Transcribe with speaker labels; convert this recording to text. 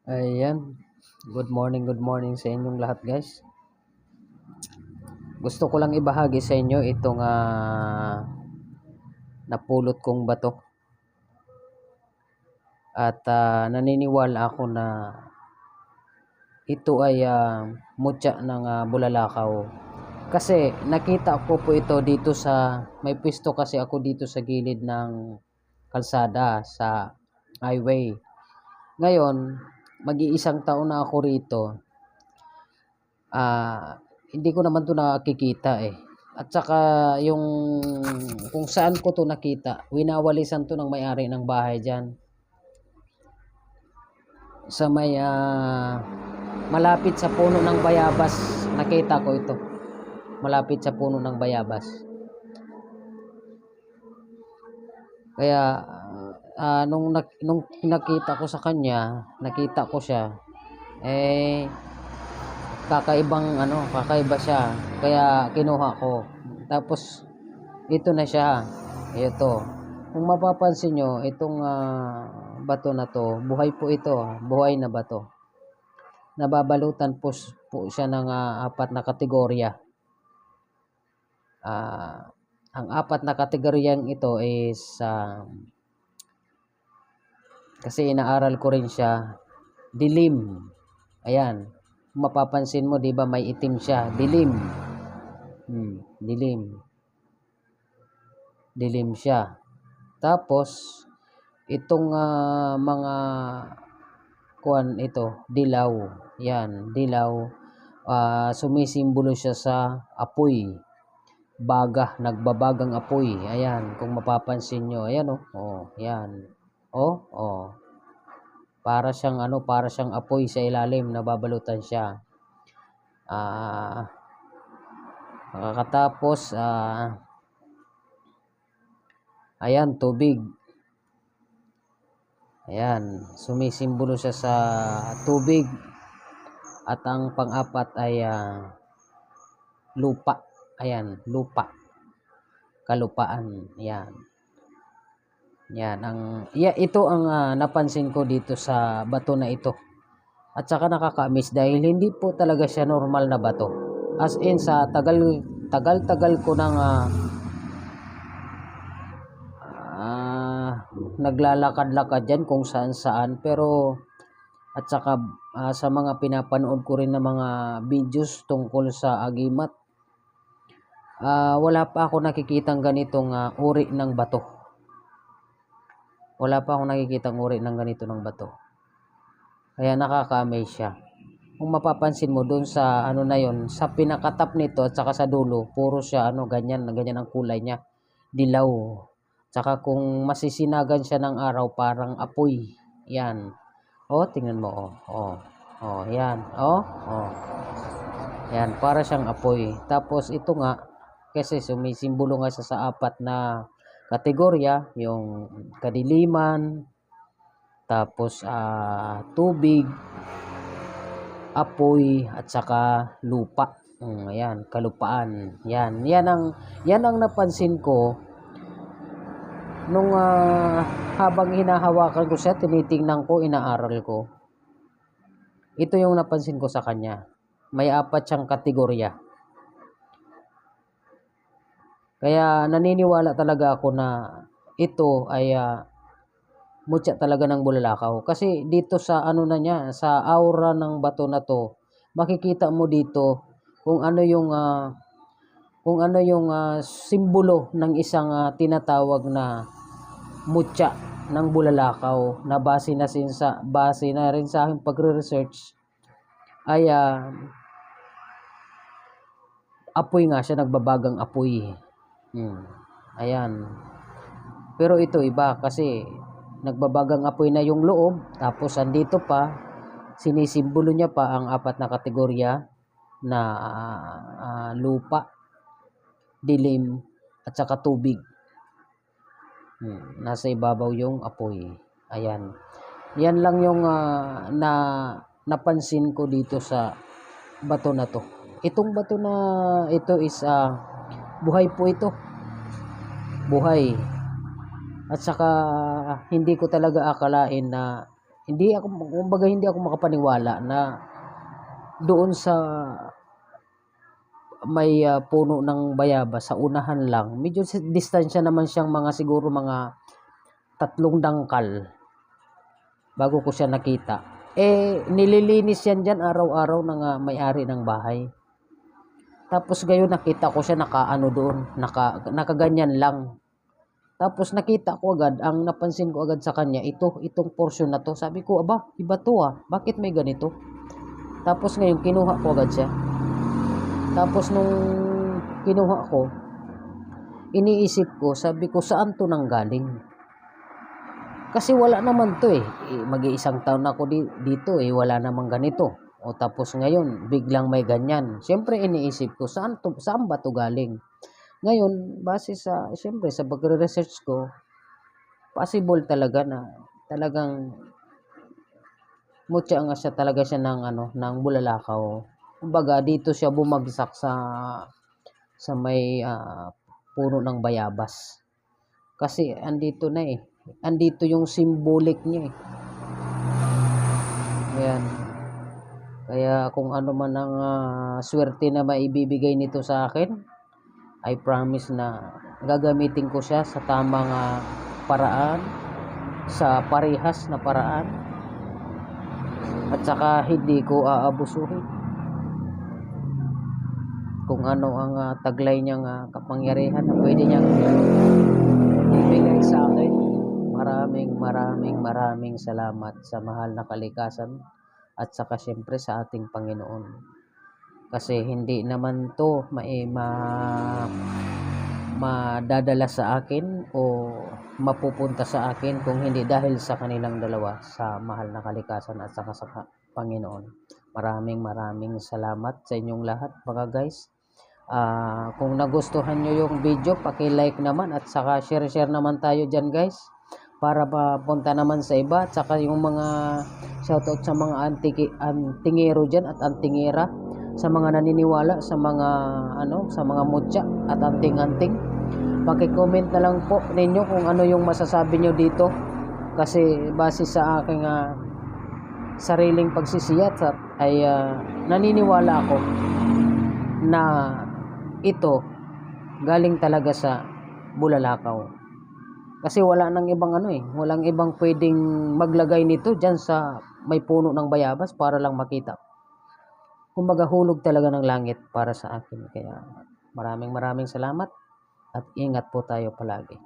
Speaker 1: Ayan, good morning sa inyong lahat guys. Gusto ko lang ibahagi sa inyo itong napulot kong bato. At naniniwala ako na ito ay mutya ng bulalakaw. Kasi nakita ko po ito dito sa, may pwesto kasi ako dito sa gilid ng kalsada sa highway. Ngayon, mag-iisang taon na ako rito. Hindi ko naman 'to nakikita, eh. At saka yung kung saan ko 'to nakita, winawalisan 'to ng may-ari ng bahay diyan. Sa may malapit sa puno ng bayabas, nakita ko ito. Malapit sa puno ng bayabas. Kaya nung nakita ko sa kanya, nakita ko siya, eh kakaiba siya. Kaya kinuha ko. Tapos ito na siya. Ito. Kung mapapansin nyo, itong bato na to, buhay po ito. Buhay na bato. Nababalutan po siya ng apat na kategorya. Ang apat na kategoryang ito is kasi inaaral ko rin siya, dilim. Ayan. Kung mapapansin mo, 'di ba may itim siya, dilim. Dilim. Dilim siya. Tapos itong mga kuan ito, dilaw. Yan, dilaw. Sumisimbolo siya sa apoy. Baga, nagbabagang apoy. Ayan, kung mapapansin nyo. Ayan oh. Oh, yan. Oh, oh. Para siyang para siyang apoy sa ilalim, nababalutan siya. Makakatapos ayan, tubig. Ayan, sumisimbolo siya sa tubig. At ang pang-apat ay lupa. Ayan, lupa. Kalupaan. Ayan. Yan ito ang napansin ko dito sa bato na ito. At saka nakaka-miss dahil hindi po talaga siya normal na bato. As in sa tagal ko nang naglalakad-lakad diyan kung saan-saan, pero at saka sa mga pinapanood ko rin na mga videos tungkol sa agimat, wala pa ako nakikitang ganitong uri ng bato. Wala pa akong nakikitang uri ng ganito ng bato. Kaya nakaka-amaze siya. Kung mapapansin mo doon sa na yon, sa pinakatap nito at saka sa dulo, puro siya ganyan ang kulay niya. Dilaw. Tsaka kung masisinagan siya ng araw, parang apoy. Yan. Oh, tingnan mo oh. Oh. Oh, yan. Oh. Oh. Yan, para siyang apoy. Tapos ito nga kasi sumisimbolo nga sa apat na kategorya, yung kadiliman, tapos tubig, apoy, at saka lupa. Ayan, kalupaan. Yan ang napansin ko nung habang hinahawakan ko siya, tinitingnan ko, inaaral ko. Ito yung napansin ko sa kanya. May apat siyang kategorya. Kaya naniniwala talaga ako na ito ay mutya talaga ng bulalakaw. Kasi dito sa na niya, sa aura ng bato na to, makikita mo dito kung ano yung simbolo ng isang tinatawag na mutya ng bulalakaw, na base na rin sa aking pagre-research ay apoy nga siya, nagbabagang apoy. Ayan. Pero ito iba kasi nagbabagang apoy na yung loob, tapos andito pa, sinisimbolo niya pa ang apat na kategorya na lupa, dilim, at saka tubig. Nasa ibabaw yung apoy. Ayan. Yan lang yung napansin ko dito sa bato na to. Itong bato na ito is buhay po ito. Buhay. At saka hindi ko talaga akalain na hindi ako makapaniwala na doon sa may puno ng bayabas sa unahan lang, medyo distansya naman siyang mga siguro mga 3 dangkal bago ko siya nakita. Nililinis yan dyan araw-araw ng may-ari ng bahay. Tapos gayon nakita ko siya nakaano doon, nakaganyan lang. Tapos nakita ko agad, ang napansin ko agad sa kanya, itong portion na to. Sabi ko, aba, iba to bakit may ganito? Tapos ngayon kinuha ko agad siya. Tapos nung kinuha ko, iniisip ko, sabi ko, saan to nanggaling? Kasi wala naman to mag-iisang taon na ako dito wala namang ganito. O tapos ngayon, biglang may ganyan. Siyempre iniisip ko, saan ba to galing? Ngayon, base sa, siyempre sa pagre-research ko, possible talaga na talagang mutya nga siya talaga siya ng bulalakaw. Kumbaga dito siya bumagsak sa may puno ng bayabas. Kasi andito na andito yung symbolic niya Ayan. Kaya kung ano man ang swerte na maibibigay nito sa akin, I promise na gagamitin ko siya sa tamang paraan, sa parehas na paraan, at saka hindi ko aabusuhin. Kung ano ang taglay niyang kapangyarihan na pwede niyang ibigay sa akin. Maraming salamat sa mahal na kalikasan at saka syempre sa ating Panginoon. Kasi hindi naman to madadala sa akin o mapupunta sa akin kung hindi dahil sa kanilang dalawa, sa mahal na kalikasan at saka sa Panginoon. Maraming salamat sa inyong lahat mga guys. Kung nagustuhan nyo yung video, paki-like naman at saka share naman tayo dyan guys, para papunta naman sa iba. At saka yung mga shoutout sa mga antingero dyan at antingera, sa mga naniniwala sa mga sa mga mutya at anting-anting, paki-comment na lang po ninyo kung ano yung masasabi nyo dito. Kasi base sa aking sariling pagsisiyat ay naniniwala ako na ito galing talaga sa bulalakaw. Kasi wala nang ibang walang ibang pwedeng maglagay nito diyan sa may puno ng bayabas para lang makita. Kumbaga hulog talaga ng langit para sa akin. Kaya maraming salamat at ingat po tayo palagi.